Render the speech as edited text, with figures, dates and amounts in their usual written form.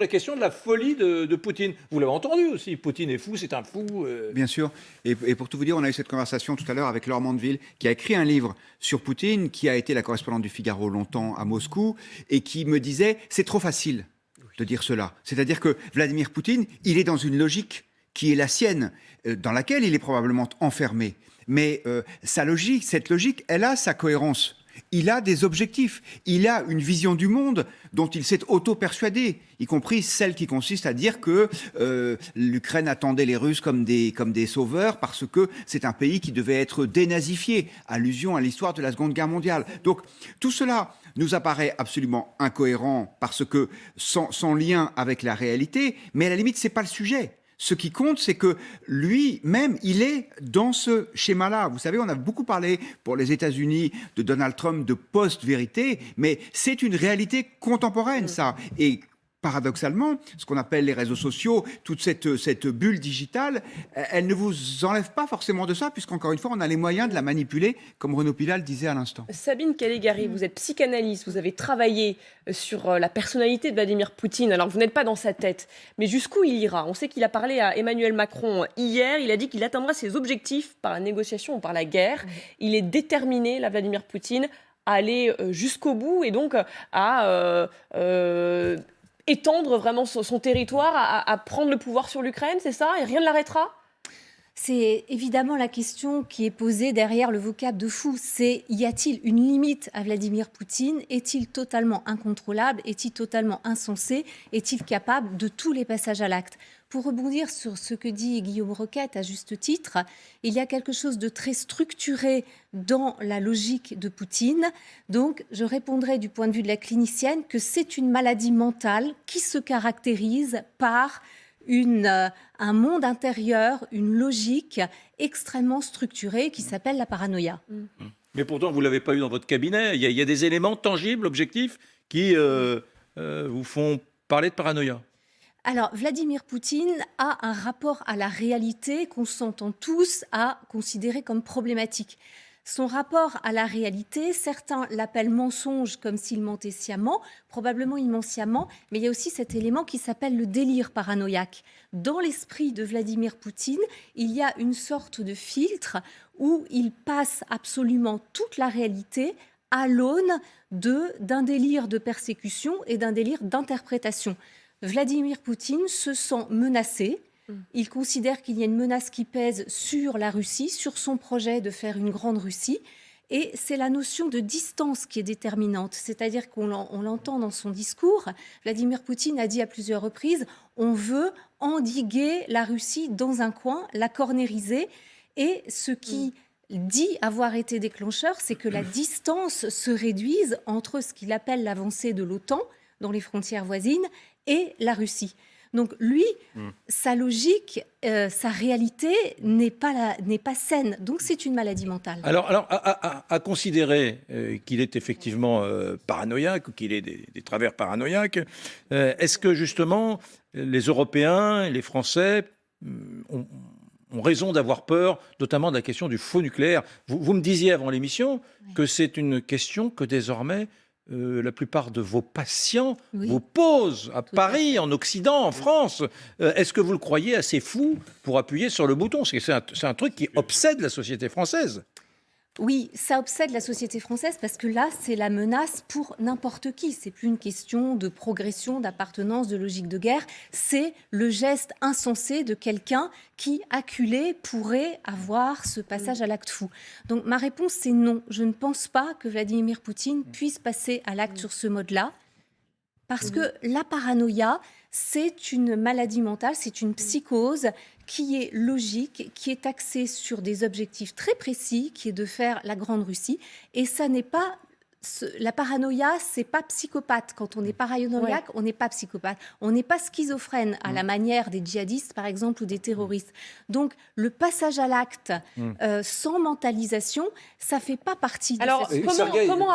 La question de la folie de Poutine. Vous l'avez entendu aussi, Poutine est fou, c'est un fou. Bien sûr. Et pour tout vous dire, on a eu cette conversation tout à l'heure avec Laure Mandeville, qui a écrit un livre sur Poutine, qui a été la correspondante du Figaro longtemps à Moscou, et qui me disait, c'est trop facile de dire cela. C'est-à-dire que Vladimir Poutine, il est dans une logique qui est la sienne, dans laquelle il est probablement enfermé. Mais sa logique, cette logique, elle a sa cohérence. Il a des objectifs, il a une vision du monde dont il s'est auto-persuadé, y compris celle qui consiste à dire que l'Ukraine attendait les Russes comme des sauveurs parce que c'est un pays qui devait être dénazifié, allusion à l'histoire de la Seconde Guerre mondiale. Donc tout cela nous apparaît absolument incohérent parce que sans lien avec la réalité, mais à la limite, c'est pas le sujet. Ce qui compte, c'est que lui-même, il est dans ce schéma-là. Vous savez, on a beaucoup parlé pour les États-Unis de Donald Trump de post-vérité, mais c'est une réalité contemporaine, ça. Et paradoxalement, ce qu'on appelle les réseaux sociaux, toute cette bulle digitale, elle ne vous enlève pas forcément de ça, puisqu'encore une fois, on a les moyens de la manipuler, comme Renaud Pilal disait à l'instant. Sabine Caligari, vous êtes psychanalyste, vous avez travaillé sur la personnalité de Vladimir Poutine, alors vous n'êtes pas dans sa tête, mais jusqu'où il ira? On sait qu'il a parlé à Emmanuel Macron hier, il a dit qu'il atteindra ses objectifs par la négociation ou par la guerre. Il est déterminé, là, Vladimir Poutine, à aller jusqu'au bout et donc à étendre vraiment son territoire, à prendre le pouvoir sur l'Ukraine, c'est ça? Et rien ne l'arrêtera? C'est évidemment la question qui est posée derrière le vocable de fou. C'est, y a-t-il une limite à Vladimir Poutine? Est-il totalement incontrôlable? Est-il totalement insensé? Est-il capable de tous les passages à l'acte? Pour rebondir sur ce que dit Guillaume Roquette à juste titre, il y a quelque chose de très structuré dans la logique de Poutine. Donc, je répondrai du point de vue de la clinicienne que c'est une maladie mentale qui se caractérise par un monde intérieur, une logique extrêmement structurée qui s'appelle la paranoïa. Mais pourtant, vous ne l'avez pas eu dans votre cabinet. Il y a des éléments tangibles, objectifs, qui vous font parler de paranoïa. Alors, Vladimir Poutine a un rapport à la réalité qu'on s'entend tous à considérer comme problématique. Son rapport à la réalité, certains l'appellent mensonge comme s'il mentait sciemment, probablement il ment sciemment, mais il y a aussi cet élément qui s'appelle le délire paranoïaque. Dans l'esprit de Vladimir Poutine, il y a une sorte de filtre où il passe absolument toute la réalité à l'aune d'un délire de persécution et d'un délire d'interprétation. Vladimir Poutine se sent menacé. Il considère qu'il y a une menace qui pèse sur la Russie, sur son projet de faire une grande Russie. Et c'est la notion de distance qui est déterminante. C'est-à-dire qu'on l'entend dans son discours. Vladimir Poutine a dit à plusieurs reprises « on veut endiguer la Russie dans un coin, la cornériser ». Et ce qui dit avoir été déclencheur, c'est que la distance se réduise entre ce qu'il appelle l'avancée de l'OTAN dans les frontières voisines et la Russie. Donc lui, sa logique, sa réalité n'est pas saine. Donc c'est une maladie mentale. Alors à considérer qu'il est effectivement paranoïaque, ou qu'il ait des travers paranoïaques, est-ce que justement les Européens et les Français ont raison d'avoir peur, notamment de la question du faux nucléaire? Vous me disiez avant l'émission que c'est une question que désormais la plupart de vos patients vous posent à Paris, en Occident, en France. Est-ce que vous le croyez assez fou pour appuyer sur le bouton? C'est un truc qui obsède la société française. Oui, ça obsède la société française parce que là, c'est la menace pour n'importe qui. C'est plus une question de progression, d'appartenance, de logique de guerre. C'est le geste insensé de quelqu'un qui, acculé, pourrait avoir ce passage à l'acte fou. Donc ma réponse, c'est non. Je ne pense pas que Vladimir Poutine puisse passer à l'acte sur ce mode-là. Parce que la paranoïa, c'est une maladie mentale, c'est une psychose qui est logique, qui est axée sur des objectifs très précis, qui est de faire la Grande Russie. Et ça n'est pas... La paranoïa, c'est pas psychopathe. Quand on est paranoïaque, on n'est pas psychopathe. On n'est pas schizophrène à la manière des djihadistes, par exemple, ou des terroristes. Donc, le passage à l'acte sans mentalisation, ça fait pas partie de cette... Alors, comment